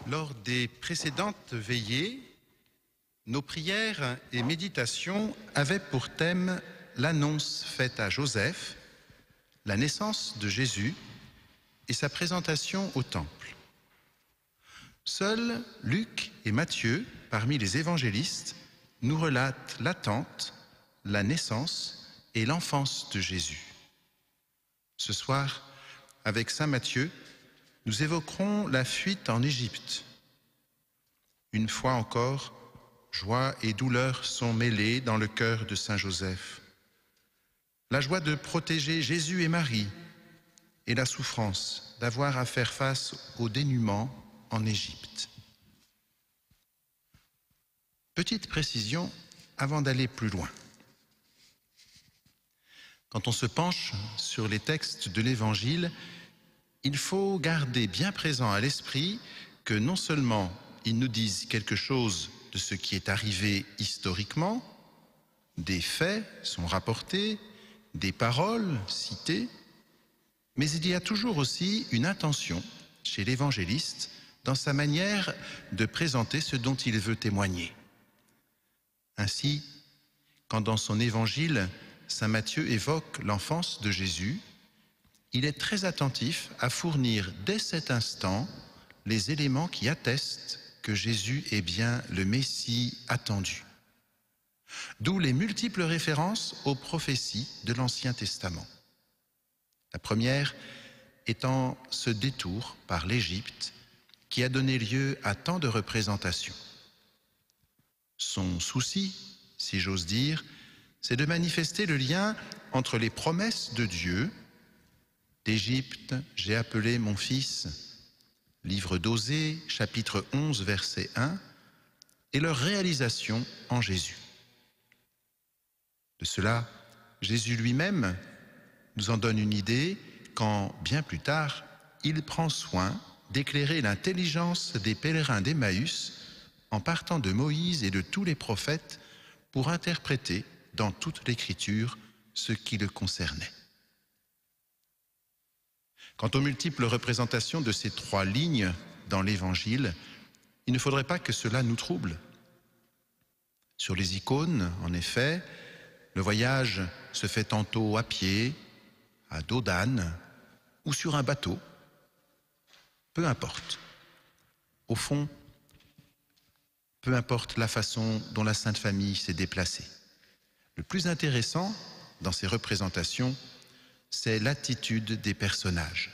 Lors des précédentes veillées, nos prières et méditations avaient pour thème l'annonce faite à Joseph, la naissance de Jésus et sa présentation au temple. Seuls Luc et Matthieu, parmi les évangélistes, nous relatent l'attente, la naissance et l'enfance de Jésus. Ce soir, avec saint Matthieu, nous évoquerons la fuite en Égypte. Une fois encore, joie et douleur sont mêlées dans le cœur de saint Joseph. La joie de protéger Jésus et Marie et la souffrance d'avoir à faire face au dénuement en Égypte. Petite précision avant d'aller plus loin. Quand on se penche sur les textes de l'Évangile, il faut garder bien présent à l'esprit que non seulement ils nous disent quelque chose de ce qui est arrivé historiquement, des faits sont rapportés, des paroles citées, mais il y a toujours aussi une intention chez l'évangéliste dans sa manière de présenter ce dont il veut témoigner. Ainsi, quand dans son évangile, saint Matthieu évoque l'enfance de Jésus, il est très attentif à fournir dès cet instant les éléments qui attestent que Jésus est bien le Messie attendu. D'où les multiples références aux prophéties de l'Ancien Testament. La première étant ce détour par l'Égypte qui a donné lieu à tant de représentations. Son souci, si j'ose dire, c'est de manifester le lien entre les promesses de Dieu, d'Égypte, j'ai appelé mon fils, livre d'Osée, chapitre 11, verset 1, et leur réalisation en Jésus. De cela, Jésus lui-même nous en donne une idée quand, bien plus tard, il prend soin d'éclairer l'intelligence des pèlerins d'Emmaüs en partant de Moïse et de tous les prophètes pour interpréter dans toute l'Écriture ce qui le concernait. Quant aux multiples représentations de ces trois lignes dans l'Évangile, il ne faudrait pas que cela nous trouble. Sur les icônes, en effet, le voyage se fait tantôt à pied, à dos d'âne ou sur un bateau. Peu importe. Au fond, peu importe la façon dont la Sainte Famille s'est déplacée. Le plus intéressant dans ces représentations, c'est l'attitude des personnages.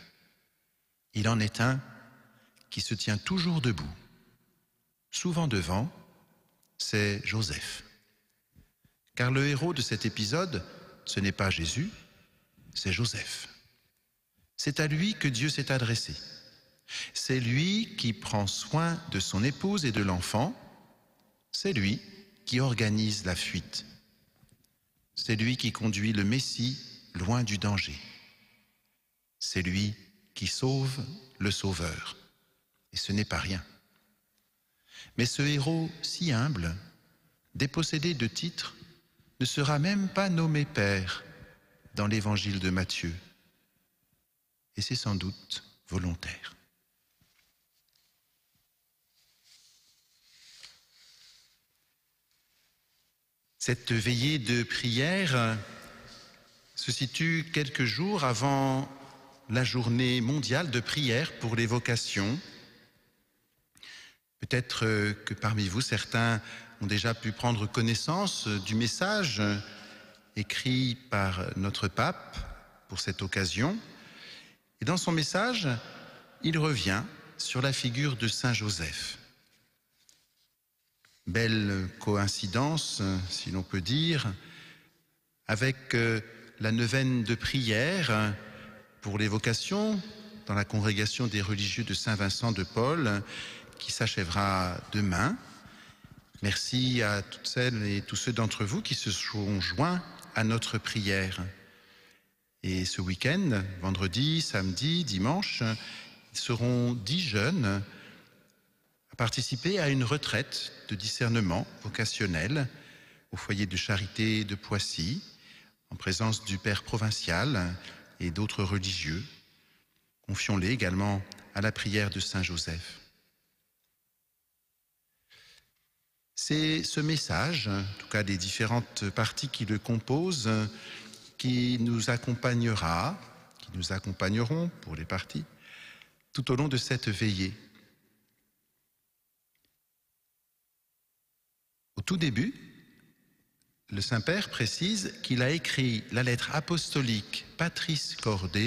Il en est un qui se tient toujours debout. Souvent devant, c'est Joseph. Car le héros de cet épisode, ce n'est pas Jésus, c'est Joseph. C'est à lui que Dieu s'est adressé. C'est lui qui prend soin de son épouse et de l'enfant. C'est lui qui organise la fuite. C'est lui qui conduit le Messie loin du danger. C'est lui qui sauve le Sauveur. Et ce n'est pas rien. Mais ce héros si humble, dépossédé de titre, ne sera même pas nommé Père dans l'évangile de Matthieu. Et c'est sans doute volontaire. Cette veillée de prière se situe quelques jours avant la journée mondiale de prière pour les vocations. Peut-être que parmi vous, certains ont déjà pu prendre connaissance du message écrit par notre pape pour cette occasion. Et dans son message, il revient sur la figure de saint Joseph. Belle coïncidence, si l'on peut dire, avec la neuvaine de prière pour les vocations dans la congrégation des religieux de Saint-Vincent de Paul qui s'achèvera demain. Merci à toutes celles et tous ceux d'entre vous qui se sont joints à notre prière. Et ce week-end, vendredi, samedi, dimanche, ils seront 10 jeunes à participer à une retraite de discernement vocationnel au foyer de charité de Poissy, en présence du père provincial et d'autres religieux. Confions-les également à la prière de saint Joseph. C'est ce message, en tout cas des différentes parties qui le composent, qui nous accompagnera, qui nous accompagneront pour les parties, tout au long de cette veillée. Au tout début, le Saint-Père précise qu'il a écrit la lettre apostolique Patris Corde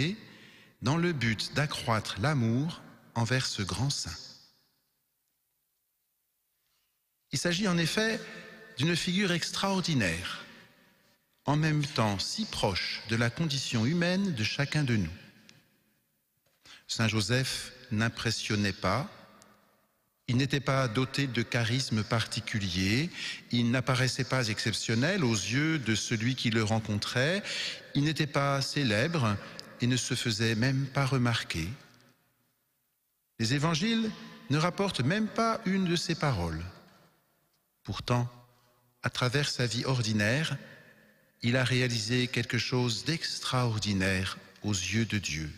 dans le but d'accroître l'amour envers ce grand saint. Il s'agit en effet d'une figure extraordinaire, en même temps si proche de la condition humaine de chacun de nous. Saint Joseph n'impressionnait pas, il n'était pas doté de charisme particulier, il n'apparaissait pas exceptionnel aux yeux de celui qui le rencontrait, il n'était pas célèbre et ne se faisait même pas remarquer. Les évangiles ne rapportent même pas une de ses paroles. Pourtant, à travers sa vie ordinaire, il a réalisé quelque chose d'extraordinaire aux yeux de Dieu.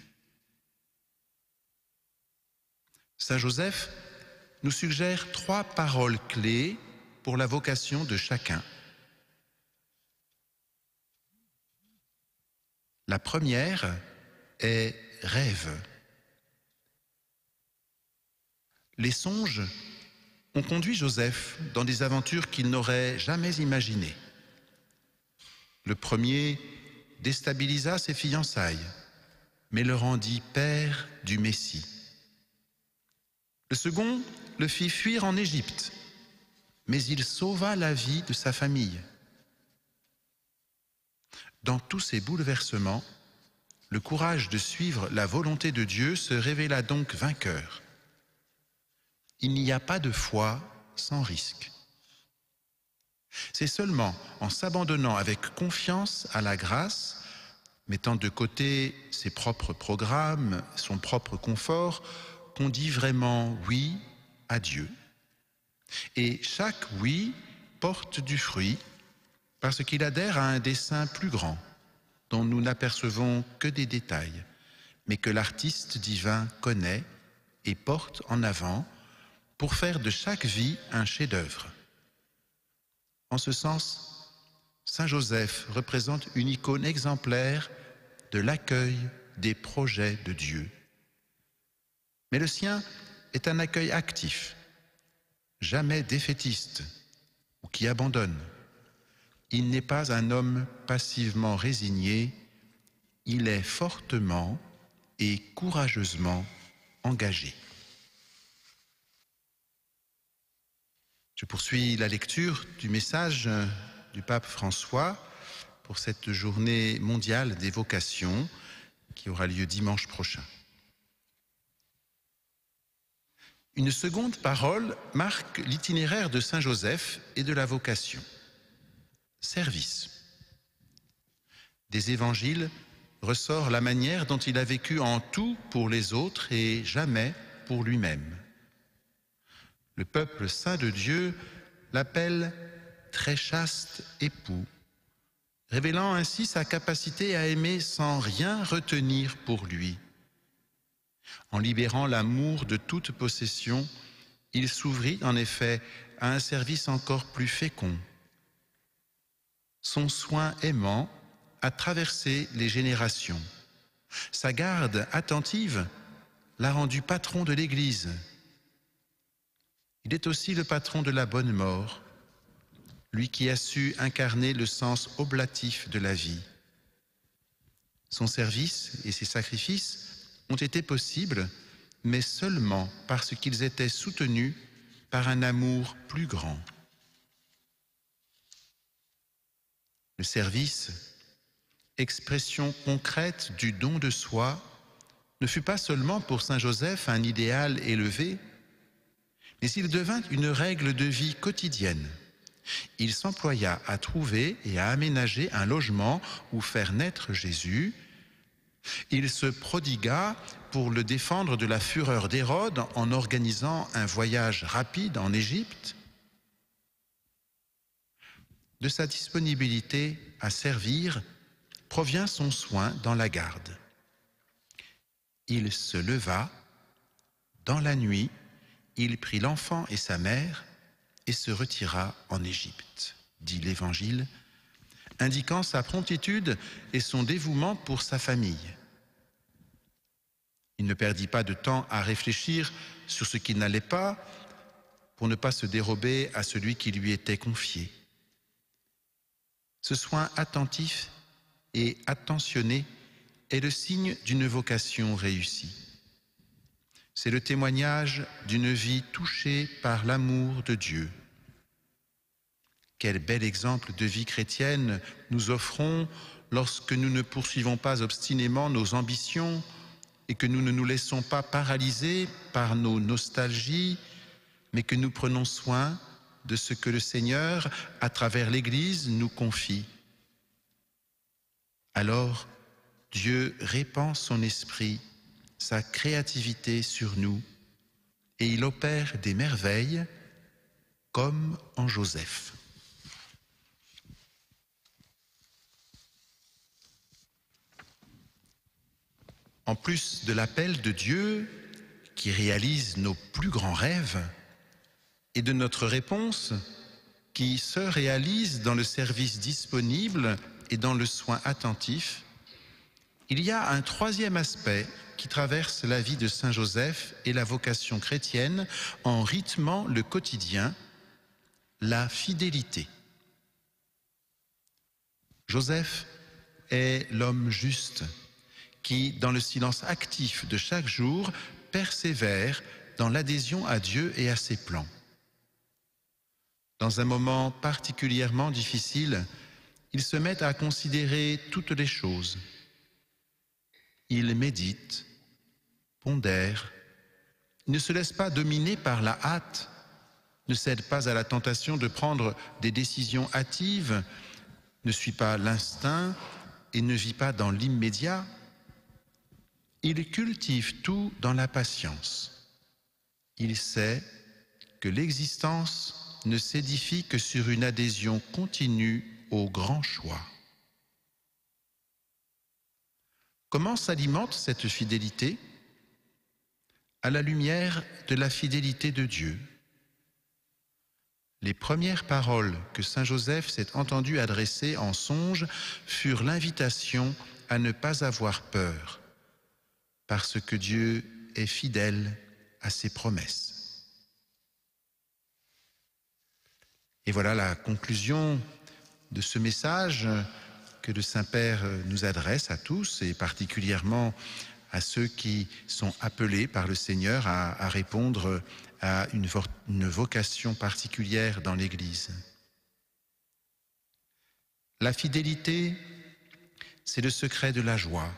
Saint Joseph nous suggère 3 paroles clés pour la vocation de chacun. La première est rêve. Les songes ont conduit Joseph dans des aventures qu'il n'aurait jamais imaginées. Le premier déstabilisa ses fiançailles, mais le rendit père du Messie. Le second le fit fuir en Égypte, mais il sauva la vie de sa famille. Dans tous ces bouleversements, le courage de suivre la volonté de Dieu se révéla donc vainqueur. Il n'y a pas de foi sans risque. C'est seulement en s'abandonnant avec confiance à la grâce, mettant de côté ses propres programmes, son propre confort, qu'on dit vraiment oui à Dieu. Et chaque oui porte du fruit parce qu'il adhère à un dessein plus grand dont nous n'apercevons que des détails, mais que l'artiste divin connaît et porte en avant pour faire de chaque vie un chef-d'œuvre. En ce sens, Saint Joseph représente une icône exemplaire de l'accueil des projets de Dieu. Mais le sien est un accueil actif, jamais défaitiste ou qui abandonne. Il n'est pas un homme passivement résigné, il est fortement et courageusement engagé. Je poursuis la lecture du message du pape François pour cette journée mondiale des vocations qui aura lieu dimanche prochain. Une seconde parole marque l'itinéraire de Saint Joseph et de la vocation. Service. Des évangiles ressort la manière dont il a vécu en tout pour les autres et jamais pour lui-même. Le peuple saint de Dieu l'appelle très chaste époux, révélant ainsi sa capacité à aimer sans rien retenir pour lui. En libérant l'amour de toute possession, il s'ouvrit en effet à un service encore plus fécond. Son soin aimant a traversé les générations. Sa garde attentive l'a rendu patron de l'Église. Il est aussi le patron de la bonne mort, lui qui a su incarner le sens oblatif de la vie. Son service et ses sacrifices ont été possibles, mais seulement parce qu'ils étaient soutenus par un amour plus grand. Le service, expression concrète du don de soi, ne fut pas seulement pour Saint Joseph un idéal élevé, mais il devint une règle de vie quotidienne. Il s'employa à trouver et à aménager un logement où faire naître Jésus. Il se prodigua pour le défendre de la fureur d'Hérode en organisant un voyage rapide en Égypte. De sa disponibilité à servir provient son soin dans la garde. Il se leva, dans la nuit, il prit l'enfant et sa mère et se retira en Égypte, dit l'Évangile, indiquant sa promptitude et son dévouement pour sa famille. Il ne perdit pas de temps à réfléchir sur ce qui n'allait pas pour ne pas se dérober à celui qui lui était confié. Ce soin attentif et attentionné est le signe d'une vocation réussie. C'est le témoignage d'une vie touchée par l'amour de Dieu. Quel bel exemple de vie chrétienne nous offrons lorsque nous ne poursuivons pas obstinément nos ambitions et que nous ne nous laissons pas paralyser par nos nostalgies, mais que nous prenons soin de ce que le Seigneur, à travers l'Église, nous confie. Alors, Dieu répand son esprit, sa créativité sur nous, et il opère des merveilles, comme en Joseph. En plus de l'appel de Dieu qui réalise nos plus grands rêves et de notre réponse qui se réalise dans le service disponible et dans le soin attentif, il y a un troisième aspect qui traverse la vie de Saint Joseph et la vocation chrétienne en rythmant le quotidien, la fidélité. Joseph est l'homme juste qui, dans le silence actif de chaque jour, persévère dans l'adhésion à Dieu et à ses plans. Dans un moment particulièrement difficile, il se met à considérer toutes les choses. Il médite, pondère, ne se laisse pas dominer par la hâte, ne cède pas à la tentation de prendre des décisions hâtives, ne suit pas l'instinct et ne vit pas dans l'immédiat. Il cultive tout dans la patience. Il sait que l'existence ne s'édifie que sur une adhésion continue au grand choix. Comment s'alimente cette fidélité? À la lumière de la fidélité de Dieu. Les premières paroles que saint Joseph s'est entendu adresser en songe furent l'invitation à ne pas avoir peur, parce que Dieu est fidèle à ses promesses. Et voilà la conclusion de ce message que le Saint-Père nous adresse à tous, et particulièrement à ceux qui sont appelés par le Seigneur à répondre à une vocation particulière dans l'Église. La fidélité, c'est le secret de la joie.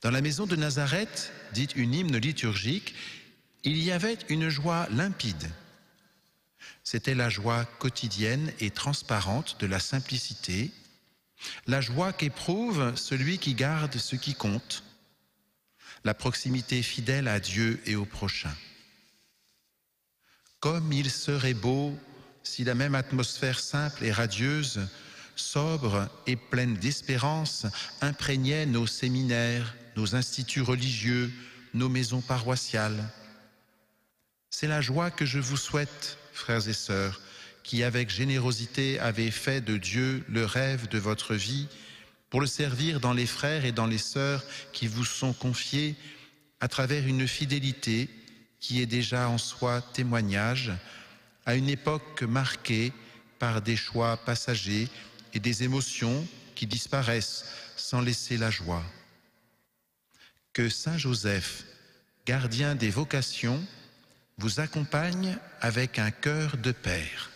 Dans la maison de Nazareth, dite une hymne liturgique, il y avait une joie limpide. C'était la joie quotidienne et transparente de la simplicité, la joie qu'éprouve celui qui garde ce qui compte, la proximité fidèle à Dieu et au prochain. Comme il serait beau si la même atmosphère simple et radieuse, sobre et pleine d'espérance, imprégnait nos séminaires, nos instituts religieux, nos maisons paroissiales. C'est la joie que je vous souhaite, frères et sœurs, qui avec générosité avez fait de Dieu le rêve de votre vie, pour le servir dans les frères et dans les sœurs qui vous sont confiés à travers une fidélité qui est déjà en soi témoignage à une époque marquée par des choix passagers et des émotions qui disparaissent sans laisser la joie. Que Saint Joseph, gardien des vocations, vous accompagne avec un cœur de père.